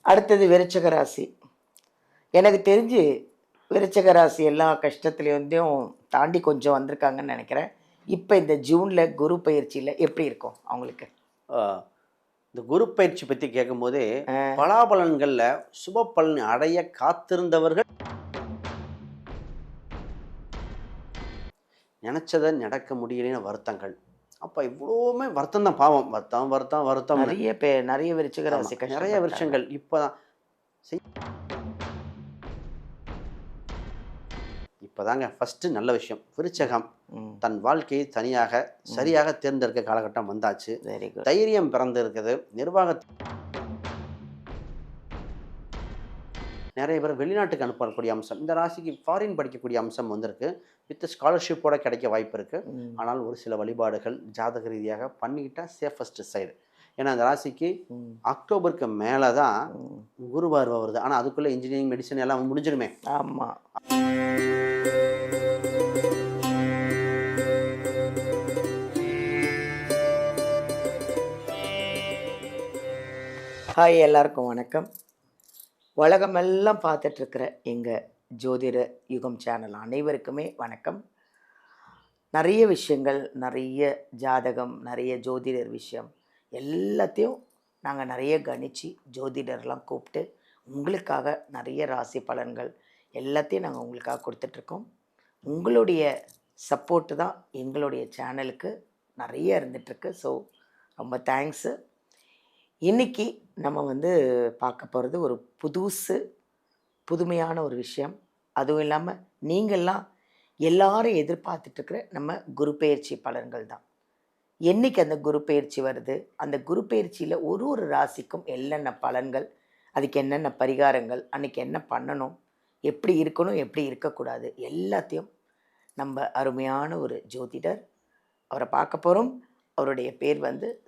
அடுத்தது விருச்சிக ராசி. எனக்கு தெரிஞ்சு விருச்சிக ராசி எல்லா கஷ்டத்துலேருந்தும் தாண்டி கொஞ்சம் வந்திருக்காங்கன்னு நினைக்கிறேன். இப்போ இந்த ஜூனில் குரு பயிற்சியில் எப்படி இருக்கும் அவங்களுக்கு? ஆ, இந்த குரு பயிற்சி பற்றி கேட்கும்போதே ஆ, பலாபலன்களில் சுப பலன் அடைய காத்திருந்தவர்கள் நினச்சதை நடக்க முடியலைன்னு வருத்தங்கள். அப்போ இவ்வளோவுமே வருத்தம் தான், பாவம், வருத்தம் வருத்தம் வருத்தம்னு. நிறைய விருச்சிக ராசி ஆமாம், நிறைய கஷ்டப்பட்டாங்க. விஷயங்கள் இப்போதான் இப்போதாங்க ஃபஸ்ட்டு நல்ல விஷயம். விருச்சகம் ம், தன் வாழ்க்கையை தனியாக சரியாக தேர்ந்தெடுக்க காலகட்டம் வந்தாச்சு. Very good. தைரியம் பிறந்து இருக்குது. நிறைய பேர் வெளிநாட்டுக்கு அனுப்பக்கூடிய அம்சம், இந்த ராசிக்கு ஃபாரின் படிக்கக்கூடிய அம்சம் வந்திருக்கு. வித் ஸ்காலர்ஷிப்போட கிடைக்க வாய்ப்பு இருக்குது. ம், ஆனால் ஒரு சில வழிபாடுகள் ஜாதக ரீதியாக பண்ணிக்கிட்டா சேஃபஸ்ட் சைடு. ஏன்னா அந்த ராசிக்கு ம், அக்டோபருக்கு மேலே தான் ம். குரு பார்வை வருது. ஆனால் அதுக்குள்ளே இன்ஜினியரிங் மெடிசன் எல்லாம் முடிஞ்சிருமே. ஆமாம். ஹாய், எல்லாருக்கும் வணக்கம். உலகமெல்லாம் பார்த்துட்ருக்கிற எங்கள் ஜோதிட யுகம் சேனல் அனைவருக்குமே வணக்கம். நிறைய விஷயங்கள், நிறைய ஜாதகம், நிறைய ஜோதிடர் விஷயம் எல்லாத்தையும் நாங்கள் நிறைய கணிச்சு ஜோதிடர்லாம் கூப்பிட்டு உங்களுக்காக நிறைய ராசி பலன்கள் எல்லாத்தையும் நாங்கள் உங்களுக்காக கொடுத்துட்ருக்கோம். உங்களுடைய சப்போர்ட்டு தான் எங்களுடைய சேனலுக்கு நிறைய இருந்துகிட்ருக்கு. ஸோ ரொம்ப தேங்க்ஸு. இன்றைக்கி நம்ம பார்க்க போகிறது ஒரு புதுமையான ஒரு விஷயம். அதுவும் இல்லாமல் நீங்கள்லாம் எல்லாரும் எதிர்பார்த்துட்ருக்கிற நம்ம குரு பெயர்ச்சி பலன்கள் தான். என்றைக்கு அந்த குரு பெயர்ச்சி வருது, அந்த குரு பெயர்ச்சியில் ஒரு ஒரு ராசிக்கும் என்னென்ன பலன்கள், அதுக்கு என்னென்ன பரிகாரங்கள், அன்றைக்கி என்ன பண்ணணும், எப்படி இருக்கணும், எப்படி இருக்கக்கூடாது, எல்லாத்தையும் நம்ம அருமையான ஒரு ஜோதிடர் அவரை பார்க்க போகிறோம். அவருடைய பேர்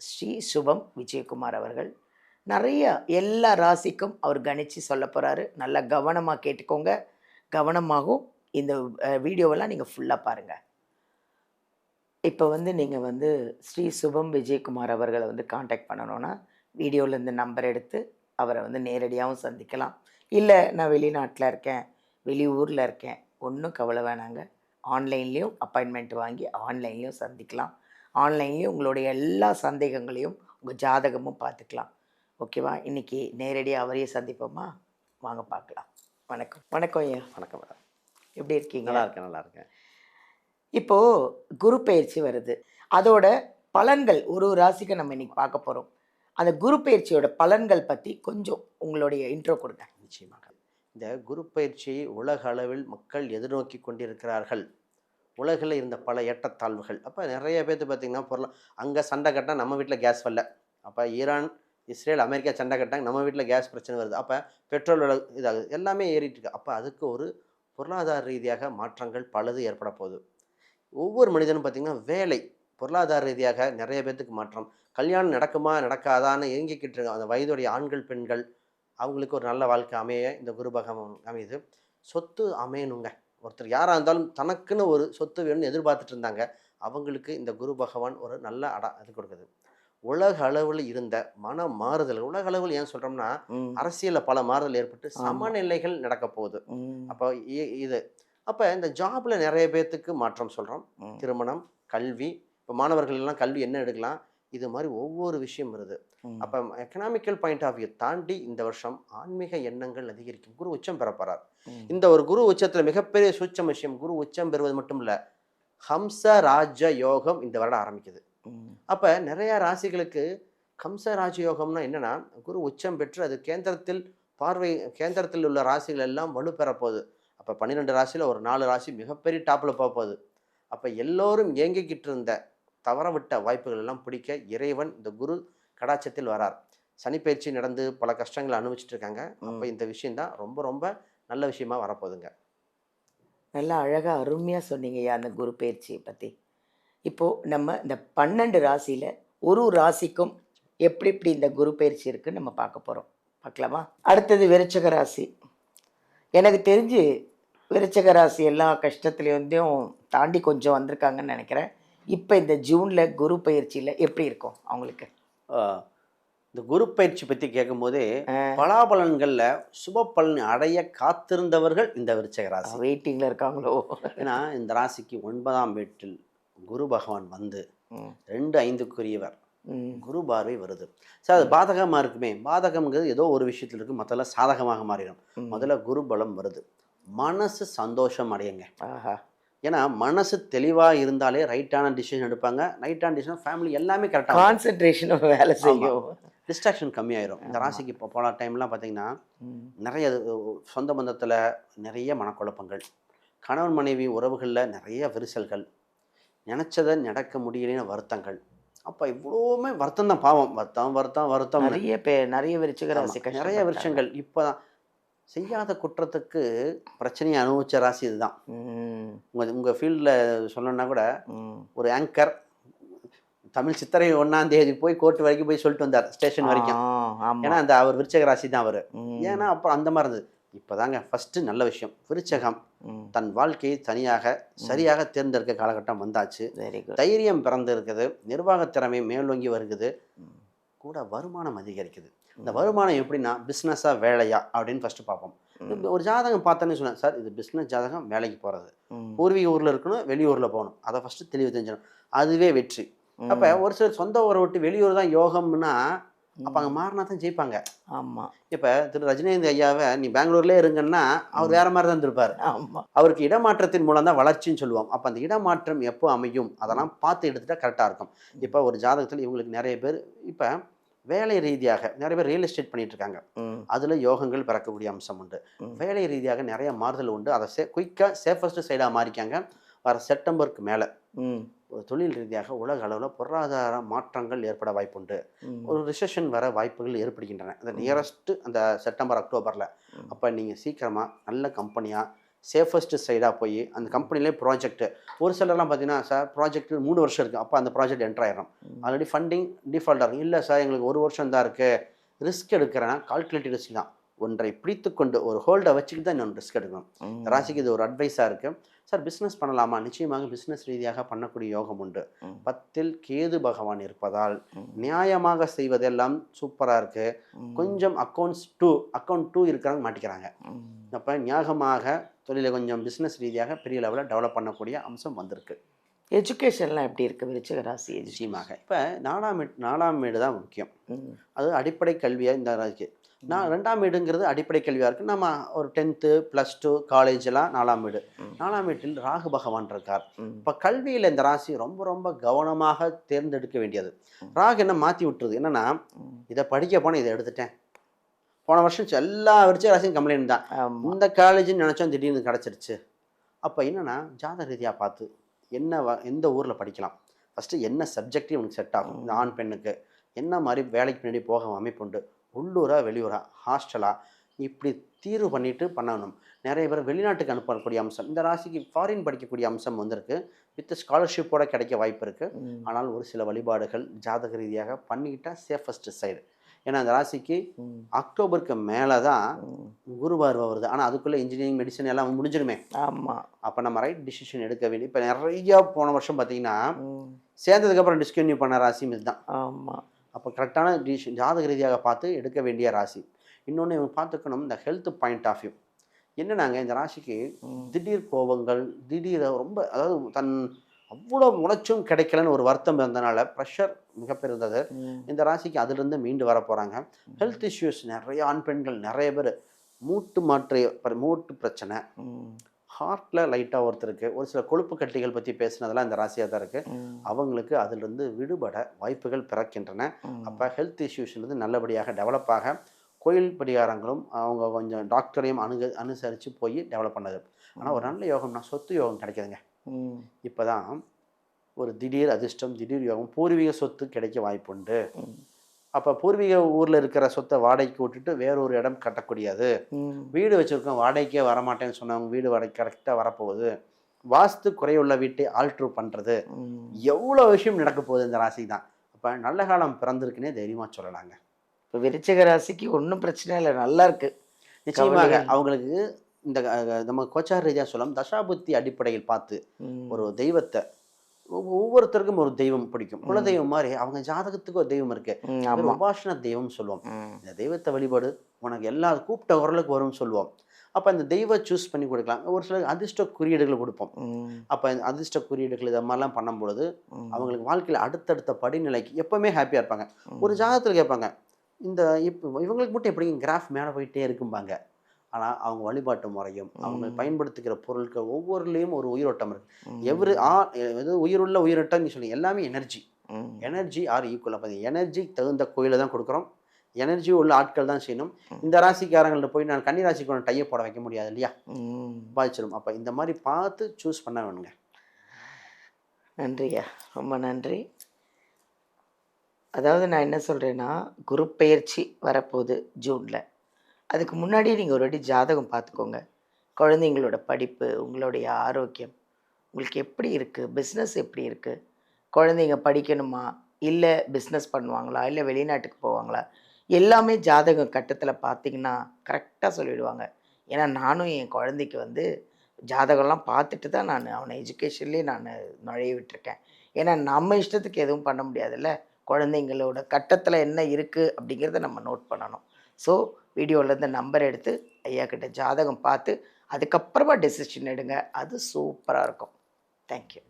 ஸ்ரீ சுபம் விஜயகுமார் அவர்கள். நிறைய எல்லா ராசிக்கும் அவர் கணிச்சு சொல்ல போகிறாரு. நல்லா கவனமாக கேட்டுக்கோங்க. கவனமாகவும் இந்த வீடியோவெல்லாம் நீங்கள் ஃபுல்லாக பாருங்கள். இப்போ நீங்கள் ஸ்ரீ சுபம் விஜயகுமார் அவர்களை காண்டாக்ட் பண்ணணுன்னா வீடியோவில் இந்த நம்பர் எடுத்து அவரை நேரடியாகவும் சந்திக்கலாம். இல்லை நான் வெளிநாட்டில் இருக்கேன், வெளியூரில் இருக்கேன், ஒன்றும் கவலை வேணாங்க. ஆன்லைன்லேயும் அப்பாயின்மெண்ட் வாங்கி ஆன்லைன்லேயும் சந்திக்கலாம். ஆன்லைன்லேயும் உங்களுடைய எல்லா சந்தேகங்களையும் உங்கள் ஜாதகமும் பார்த்துக்கலாம். ஓகேவா? இன்றைக்கி நேரடியாக அவரையே சந்திப்போமா? வாங்க பார்க்கலாம். வணக்கம். வணக்கம் ஐயா. வணக்கம் மேடம். எப்படி இருக்கீங்க? நல்லா இருக்கேன், நல்லா இருக்கேன். இப்போது குரு பெயர்ச்சி வருது. அதோட பலன்கள் ஒரு ஒரு ராசிக்கு நம்ம இன்றைக்கி பார்க்க போகிறோம். அந்த குரு பெயர்ச்சியோட பலன்கள் பற்றி கொஞ்சம் உங்களுடைய இன்ட்ரோ கொடுங்க. நிச்சயமாக இந்த குரு பயிற்சியை உலக அளவில் மக்கள் எதிர்நோக்கி கொண்டிருக்கிறார்கள். உலகில் இருந்த பல ஏற்றத்தாழ்வுகள். அப்போ நிறைய பேர்த்து பார்த்திங்கன்னா பொருள் அங்கே சண்டை கட்டினா நம்ம வீட்டில் கேஸ் வரல. அப்போ ஈரான், இஸ்ரேல், அமெரிக்கா சண்டை கட்டாங்க, நம்ம வீட்டில் கேஸ் பிரச்சனை வருது. அப்போ பெட்ரோல் விலை இதாகுது, எல்லாமே ஏறிட்டு இருக்கு. அப்போ அதுக்கு ஒரு பொருளாதார ரீதியாக மாற்றங்கள் பலது ஏற்பட போகுது. ஒவ்வொரு மனிதனும் பார்த்திங்கன்னா வேலை, பொருளாதார ரீதியாக நிறைய பேர்த்துக்கு மாற்றம். கல்யாணம் நடக்குமா நடக்காதான்னு இயங்கிக்கிட்டு இருக்க அந்த வயதுடைய ஆண்கள் பெண்கள் அவங்களுக்கு ஒரு நல்ல வாழ்க்கை அமைய இந்த குரு பகவான் அமையுது. சொத்து அமையணுங்க. ஒருத்தர் யாராக இருந்தாலும் தனக்குன்னு ஒரு சொத்து வேணும்னு எதிர்பார்த்துட்டு இருந்தாங்க. அவங்களுக்கு இந்த குரு பகவான் ஒரு நல்ல இது கொடுக்குது. உலக அளவில் இருந்த மன மாறுதல், உலக அளவில் ஏன் சொல்கிறோம்னா அரசியலில் பல மாறுதல் ஏற்பட்டு சமநிலைகள் நடக்க போகுது. அப்போ இது அப்போ இந்த ஜாபில் நிறைய பேர்த்துக்கு மாற்றம் சொல்கிறோம். திருமணம், கல்வி, இப்போ மாணவர்கள் எல்லாம் கல்வி என்ன எடுக்கலாம், இது மாதிரி ஒவ்வொரு விஷயம் வருது. அப்போ எக்கனாமிக்கல் பாயிண்ட் ஆஃப் வியூ தாண்டி இந்த வருஷம் ஆன்மீக எண்ணங்கள் அதிகரிக்கும். குரு உச்சம் பெறப்போறார். இந்த ஒரு குரு உச்சத்தில் மிகப்பெரிய சூட்சம் விஷயம், குரு உச்சம் பெறுவது மட்டும் இல்லை, ஹம்ச ராஜ யோகம் இந்த வருடம் ஆரம்பிக்குது. அப்போ நிறைய ராசிகளுக்கு ஹம்ச ராஜ யோகம்னா என்னன்னா, குரு உச்சம் பெற்று அது கேந்திரத்தில் உள்ள ராசிகள் எல்லாம் வலு பெறப்போகுது. அப்போ 12 ராசியில் ஒரு 4 ராசி மிகப்பெரிய டாப்பில் போகுது. அப்போ எல்லோரும் இயங்கிக்கிட்டு இருந்த தவற விட்ட வாய்ப்புகள் எல்லாம் பிடிக்க இறைவன் இந்த குரு கடாட்சத்தில் வரார். சனிப்பயிற்சி நடந்து பல கஷ்டங்களை அனுபவிச்சுட்டு இருக்காங்க. அப்போ இந்த விஷயம்தான் ரொம்ப ரொம்ப நல்ல விஷயமா வரப்போகுதுங்க. நல்லா அழகாக அருமையாக சொன்னீங்கய்யா அந்த குரு பயிற்சியை பற்றி. இப்போது நம்ம இந்த 12 ராசியில் ஒரு ராசிக்கும் எப்படி எப்படி இந்த குரு பயிற்சி இருக்குன்னு நம்ம பார்க்க போகிறோம். பார்க்கலாமா? அடுத்தது விருச்சிக ராசி. எனக்கு தெரிஞ்சு விருச்சிக ராசி எல்லா கஷ்டத்துலேருந்தும் தாண்டி கொஞ்சம் வந்திருக்காங்கன்னு நினைக்கிறேன். இப்போ இந்த ஜூனில் குரு பயிற்சியில் எப்படி இருக்கும் அவங்களுக்கு? இந்த குரு பயிற்சி பற்றி கேட்கும்போதே ஆ, பலாபலன்களில் சுப பலன் அடைய காத்திருந்தவர்கள் இந்த விருச்சிக ராசி. வெயிட்டிங்ல இருக்காங்களோ? ஏன்னா இந்த ராசிக்கு 9ஆம் வீட்டில் குரு பகவான் வந்து ம், 2 5க்குரியவர் ம், குரு பார்வை வருது. சார் அது பாதகமாக இருக்குமே, பாதகம்ங்கிறது ஏதோ ஒரு விஷயத்தில் இருக்குது, மற்றெல்லாம் சாதகமாக மாறிடும். ம். முதல்ல குரு பலம் வருது, மனசு சந்தோஷம் அடையுங்க. ஆஹா. ஏன்னா மனசு தெளிவாக இருந்தாலே ரைட்டான டிசிஷன் எடுப்பாங்க. ரைட்டான டிசிஷன் ஃபேமிலி எல்லாமே கரெக்டாக கான்சென்ட்ரேஷன் வேலை செய்யும். டிஸ்ட்ராக்ஷன் கம்மியாயிரும். இந்த ஆமா. ராசிக்கு இப்போ போன டைம்லாம் பார்த்தீங்கன்னா ம், நிறைய சொந்த பந்தத்தில் நிறைய மனக்குழப்பங்கள், கணவன் மனைவி உறவுகளில் நிறைய விரிசல்கள், நினச்சதை நடக்க முடியலைன்னு வருத்தங்கள். அப்போ இவ்வளோவுமே வருத்தம் தான், பாவம் வருத்தம் வருத்தம் வருத்தம். நிறைய விருச்சிக ராசி நிறைய கஷ்டப்பட்டாங்க. வருஷங்கள் இப்போ செய்யாத குற்றத்துக்கு பிரச்சனையை அனுபவிச்ச ராசி இதுதான். ம், உங்கள் ஃபீல்டில் சொல்லணுன்னா கூட ம். ஒரு ஆங்கர் தமிழ் சித்திரை 1ஆம் தேதி போய் கோர்ட் வரைக்கும் போய் சொல்லிட்டு வந்தார், ஸ்டேஷன் வரைக்கும். ஆமா. ஏன்னா அந்த அவர் விருச்சக ராசி தான் அவர். ம், ஏன்னா அப்புறம் அந்த மாதிரி இருந்தது. இப்போதாங்க ஃபஸ்ட்டு நல்ல விஷயம், விருச்சகம் ம். தன் வாழ்க்கையை தனியாக சரியாக தேர்ந்தெடுக்க காலகட்டம் வந்தாச்சு. Very good. தைரியம் பிறந்து இருக்குது, நிர்வாக திறமை மேலோங்கி வருகுது, கூட வருமானம் அதிகரிக்குது. இந்த வருமானம் எப்படின்னா பிஸ்னஸாக வேலையா அப்படின்னு ஃபஸ்ட்டு பார்ப்போம். ஒரு ஜாதகம் பார்த்தோன்னு சொன்னேன், சார் இது பிஸ்னஸ் ஜாதகம், வேலைக்கு போகிறது, பூர்வீக ஊரில் இருக்கணும், வெளியூரில் போகணும், அதை ஃபஸ்ட்டு தெளிவு தெரிஞ்சிடணும், அதுவே வெற்றி. அப்போ ஒரு சிலர் சொந்த ஊரை விட்டு வெளியூர் தான் யோகம்னா அப்போ அங்கே மாறினா தான் ஜெயிப்பாங்க. ஆமாம். இப்போ திரு ரஜினிகாந்த் ஐயாவை நீ பெங்களூர்லேயே இருங்கன்னா அவர் வேற மாதிரி தான் இருந்திருப்பார். ஆமாம். அவருக்கு இடமாற்றத்தின் மூலம் தான் வளர்ச்சின்னு சொல்லுவோம். அப்போ அந்த இடமாற்றம் எப்போ அமையும் அதெல்லாம் பார்த்து எடுத்துட்டா கரெக்டாக இருக்கும். இப்போ ஒரு ஜாதகத்தில் இவங்களுக்கு நிறைய பேர் இப்போ வேலை ரீதியாக நிறைய பேர் ரியல் எஸ்டேட் பண்ணிட்டு இருக்காங்க. அதில் யோகங்கள் பிறக்கக்கூடிய அம்சம் உண்டு. வேலை ரீதியாக நிறைய மாறுதல் உண்டு. அதை குயிக்காக சேஃபஸ்ட் சைடாக மாறிக்காங்க. வர செப்டம்பருக்கு மேலே ஒரு தொழில் ரீதியாக உலக அளவில் பொருளாதார மாற்றங்கள் ஏற்பட வாய்ப்புண்டு. ஒரு ரிசெஷன் வர வாய்ப்புகள் ஏற்படுகின்றன அந்த நியரஸ்ட்டு அந்த செப்டம்பர் அக்டோபரில். அப்போ நீங்கள் சீக்கிரமாக நல்ல கம்பெனியாக சேஃபஸ்ட் சைடாக போய் அந்த கம்பெனிலே ப்ராஜெக்ட்டு, ஒரு சிலர்லாம் பார்த்தீங்கன்னா சார் ப்ராஜெக்ட் 3 வருஷம் இருக்குது, அப்போ அந்த ப்ராஜெக்ட் என்டர் ஆயிடும். ஆல்ரெடி ஃபண்டிங் டிஃபால்ட்டாக இருக்கும். இல்லை சார் எங்களுக்கு 1 வருஷம் தான் இருக்குது, ரிஸ்க் எடுக்கிறேன்னா கால்குலேட்டிவ் ரிஸ்க் தான். ஒன்றை பிடித்து கொண்டு ஒரு ஹோல்டை வச்சுக்கிட்டு தான் இன்னொன்று ரிஸ்க் எடுக்கணும். ராசிக்கு இது ஒரு அட்வைஸாக இருக்குது. சார் பிஸ்னஸ் பண்ணலாமா? நிச்சயமாக பிஸ்னஸ் ரீதியாக பண்ணக்கூடிய யோகம் உண்டு. 10ல் கேது பகவான் இருப்பதால் நியாயமாக செய்வதெல்லாம் சூப்பராக இருக்குது. கொஞ்சம் அக்கௌண்ட் 2 இருக்கிறவங்க மாட்டிக்கிறாங்க. அப்போ நியாயமாக தொழிலை கொஞ்சம் பிஸ்னஸ் ரீதியாக பெரிய லெவலில் டெவலப் பண்ணக்கூடிய அம்சம் வந்திருக்கு. எஜுகேஷன்லாம் எப்படி இருக்குது விருச்சிக ராசி? நிச்சயமாக இப்போ 4ஆம் வீடு தான் முக்கியம். அது அடிப்படை கல்வியாக இந்த ராசிக்கு. 2ஆம் வீடுங்கிறது அடிப்படை கல்வியாக இருக்குது. நம்ம ஒரு 10th +2 காலேஜெலாம் 4ஆம் வீடு. 4ஆம் வீட்டில் ராகு பகவான் இருக்கார். இப்போ கல்வியில் இந்த ராசி ரொம்ப ரொம்ப கவனமாக தேர்ந்தெடுக்க வேண்டியது. ராகு என்ன மாற்றி விட்டுருது, என்னென்னா இதை படிக்க போனால் இதை எடுத்துட்டேன். போன வருஷம் எல்லா விருச்சிக ராசியும் கம்ப்ளைண்ட் தான், இந்த காலேஜுன்னு நினச்சோம் திடீர்னு கிடச்சிருச்சு. அப்போ என்னென்னா ஜாதக ரீதியாக பார்த்து எந்த ஊரில் படிக்கலாம், ஃபஸ்ட்டு என்ன சப்ஜெக்டையும் உனக்கு செட் ஆகும், இந்த ஆண் பெண்ணுக்கு என்ன மாதிரி வேலைக்கு பின்னாடி போக அமைப்புண்டு, உள்ளூரா வெளியூரா ஹாஸ்டலா, இப்படி தீர்வு பண்ணிட்டு பண்ணணும். நிறைய பேர் வெளிநாட்டுக்கு அனுப்பக்கூடிய அம்சம் இந்த ராசிக்கு, ஃபாரின் படிக்கக்கூடிய அம்சம் வந்திருக்கு. வித் ஸ்காலர்ஷிப்போட கிடைக்க வாய்ப்பு இருக்குது. ஆனால் ஒரு சில வழிபாடுகள் ஜாதக ரீதியாக பண்ணிக்கிட்டால் சேஃபஸ்ட் சைடு. ஏன்னா அந்த ராசிக்கு அக்டோபருக்கு மேலே தான் குரு பார்வை வருது. ஆனால் அதுக்குள்ளே இன்ஜினியரிங் மெடிசன் எல்லாம் முடிஞ்சிருமே. ஆமாம். அப்போ நம்ம ரைட் டிசிஷன் எடுக்க வேண்டிய, இப்போ நிறையா போன வருஷம் பார்த்தீங்கன்னா சேர்ந்ததுக்கப்புறம் டிஸ்கன்யூ பண்ண ராசியும் இதுதான். ஆமாம். அப்போ கரெக்டான டிசிஷன் ஜாதக ரீதியாக பார்த்து எடுக்க வேண்டிய ராசி. இன்னொன்று இவங்க பார்த்துக்கணும், இந்த ஹெல்த் பாயிண்ட் ஆஃப் வியூ என்னன்னாங்க, இந்த ராசிக்கு திடீர் கோபங்கள், திடீர் ரொம்ப, அதாவது அவ்வளோ உழைச்சும் கிடைக்கலன்னு ஒரு வருத்தம் இருந்தனால ப்ரெஷர் மிகப்பெரிய இருந்தது. இந்த ராசிக்கு அதிலிருந்து மீண்டு வர போகிறாங்க. ஹெல்த் இஷ்யூஸ் நிறைய ஆண் பெண்கள் நிறைய பேர் மூட்டு பிரச்சனை, ஹார்ட்டில் லைட்டாக ஒருத்தருக்கு ஒரு சில கொழுப்பு கட்டிகள் பற்றி பேசினதெல்லாம் இந்த ராசியாக தான் இருக்குது. அவங்களுக்கு அதிலிருந்து விடுபட வாய்ப்புகள் பிறக்கின்றன. அப்போ ஹெல்த் இஷ்யூஸ்லேருந்து நல்லபடியாக டெவலப்பாக கோயில் பரிகாரங்களும் அவங்க கொஞ்சம் டாக்டரையும் அனுசரித்து போய் டெவலப் பண்ணது. ஆனால் ஒரு நல்ல யோகம்னா சொத்து யோகம் கிடைக்குதுங்க. இப்போ தான் ஒரு திடீர் அதிர்ஷ்டம், திடீர் யோகம், பூர்வீக சொத்து கிடைக்க வாய்ப்புண்டு. அப்போ பூர்வீக ஊரில் இருக்கிற சொத்தை வாடகைக்கு விட்டுட்டு வேறொரு இடம் கட்டக்கூடியது. வீடு வச்சுருக்கோம், வாடகைக்கே வரமாட்டேன்னு சொன்னவங்க வீடு வாடகை கரெக்டாக வரப்போகுது. வாஸ்து குறையுள்ள வீட்டை ஆல்ட்ரு பண்ணுறது, எவ்வளோ விஷயம் நடக்க போகுது இந்த ராசி தான். அப்போ நல்ல காலம் பிறந்திருக்குன்னே தைரியமாக சொல்லலாங்க. இப்போ விருச்சிக ராசிக்கு ஒன்றும் பிரச்சனை இல்லை, நல்லா இருக்கு. நிச்சயமாக அவங்களுக்கு இந்த நம்ம கோச்சார ரீதியாக சொல்லலாம், தசாபுத்தி அடிப்படையில் பார்த்து ஒரு தெய்வத்தை ஒவ்வொருத்தருக்கும் ஒரு தெய்வம் பிடிக்கும். குலதெய்வம் மாதிரி அவங்க ஜாதகத்துக்கு ஒரு தெய்வம் இருக்கு. பேர் ஆமாம். உபாசன தெய்வம் சொல்லுவோம். இந்த தெய்வத்தை வழிபாடு உனக்கு எல்லா கூப்பிட்ட குரலுக்கு வரும்னு சொல்லுவோம். அப்போ அந்த தெய்வம் சூஸ் பண்ணி கொடுக்கலாம். ஒரு சில அதிர்ஷ்ட குறியீடுகளை கொடுப்போம். அப்போ இந்த அதிர்ஷ்ட குறியீடுகள் இதை மாதிரிலாம் பண்ணும்பொழுது அவங்களுக்கு வாழ்க்கையில் அடுத்தடுத்த படிநிலைக்கு எப்பவுமே ஹாப்பியாக இருப்பாங்க. ஒரு ஜாதகத்தில் கேட்பாங்க, இந்த இப்போ இவங்களுக்கு மட்டும் எப்படி கிராஃப் மேலே போயிட்டே இருக்கும்பாங்க. ஆனால் அவங்க வழிபாட்டு முறையும் அவங்க பயன்படுத்துகிற பொருட்கள் ஒவ்வொருலேயும் ஒரு உயிரோட்டம் இருக்குது. எது உயிருள்ள உயிரோட்டம் நீ சொல்லி எல்லாமே எனர்ஜி. Energy are equal. அப்போ எனர்ஜி தகுந்த கோயிலை தான் கொடுக்குறோம். எனர்ஜி உள்ள ஆட்கள் தான் செய்யணும். இந்த ராசிக்காரங்கள்ட்ட போய் நான் கன்னி ராசிக்கு ஒரு டையை போட வைக்க முடியாது இல்லையா, பாதிச்சிடும். அப்போ இந்த மாதிரி பார்த்து சூஸ் பண்ண வேணுங்க. நன்றியா, ரொம்ப நன்றி. அதாவது நான் என்ன சொல்கிறேன்னா, குரு பெயர்ச்சி வரப்போகுது ஜூனில். அதுக்கு முன்னாடியே நீங்கள் ஒரு வாட்டி ஜாதகம் பார்த்துக்கோங்க. குழந்தைங்களோட படிப்பு, உங்களுடைய ஆரோக்கியம், உங்களுக்கு எப்படி இருக்குது, பிஸ்னஸ் எப்படி இருக்குது, குழந்தைங்க படிக்கணுமா, இல்லை பிஸ்னஸ் பண்ணுவாங்களா, இல்லை வெளிநாட்டுக்கு போவாங்களா, எல்லாமே ஜாதகம் கட்டத்தில் பார்த்தீங்கன்னா கரெக்டாக சொல்லிவிடுவாங்க. ஏன்னா நானும் என் குழந்தைக்கு வந்து ஜாதகம்லாம் பார்த்துட்டு தான் நான் அவனை எஜுகேஷன்லேயே நான் நுழைய விட்டுருக்கேன். ஏன்னா நம்ம இஷ்டத்துக்கு எதுவும் பண்ண முடியாதுல்ல. குழந்தைங்களோட கட்டத்தில் என்ன இருக்குது அப்படிங்கிறத நம்ம நோட் பண்ணணும். ஸோ வீடியோவிலேருந்து நம்பர் எடுத்து ஐயா கிட்ட ஜாதகம் பார்த்து அதுக்கப்புறமா டெசிஷன் எடுங்க. அது சூப்பராக இருக்கும். தேங்க்யூ.